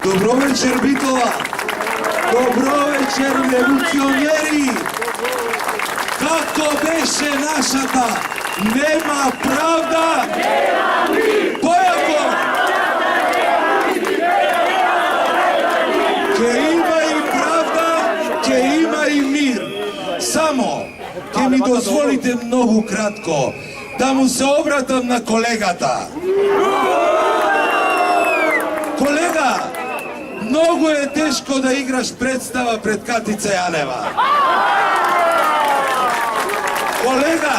Добро вечер, Битола! Добро вечер, революционери! Како беше нашата? Нема правда? Нема мир! Појако! Ке има и правда, ке има и мир. Само, ке ми дозволите многу кратко да му се обратам на колегата. Колега, многу е тешко да играш представа пред Катица Јанева. Колега,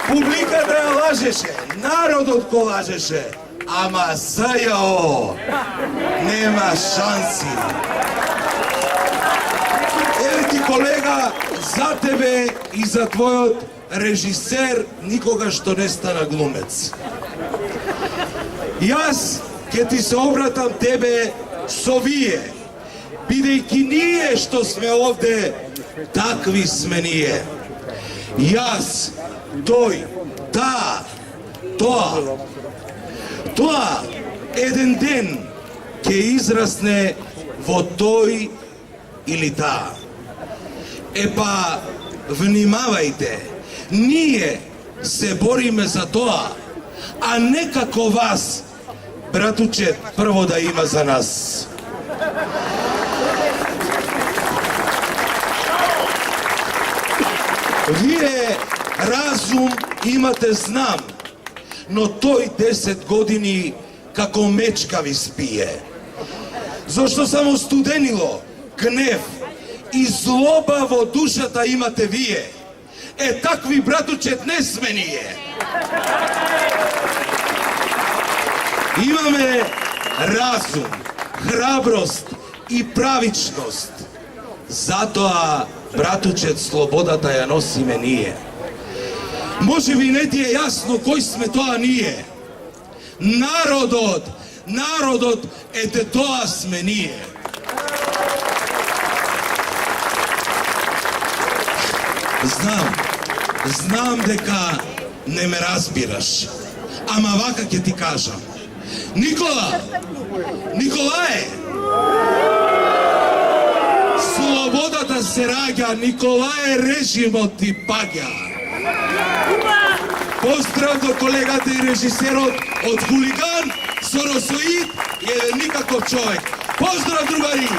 публиката ја лажеше, народот го лажеше, ама СЈО нема шанси. Еве ти, колега, за тебе и за твојот режисер никогаш што не стана глумец. Јас ќе ти се обратам тебе со вие, бидејќи ние што сме овде, такви сме ние. Јас, тој, таа, тоа. Тоа еден ден ќе израсне во тој или таа. Епа, внимавајте, ние се бориме за тоа, а не како вас, братуче, прво да има за нас. Вие разум имате, знам, но тој 10 години како мечка ви спие. Зошто само студенило, гнев и злоба во душата имате вие. Е, такви, братуче, не сме ние. Имаме разум, храброст и правичност. Затоа, братучет, слободата ја носиме ние. Може би не ти е јасно кој сме тоа ние. Народот, ете тоа сме ние. Знам дека не ме разбираш, ама вака ќе ти кажам. Николае, слободата се раѓа, Николае, режимот ти паѓа. Поздрав до колегата и режисерот од Хулиган, Соросоид и еден никаков човек. Поздрав, другари!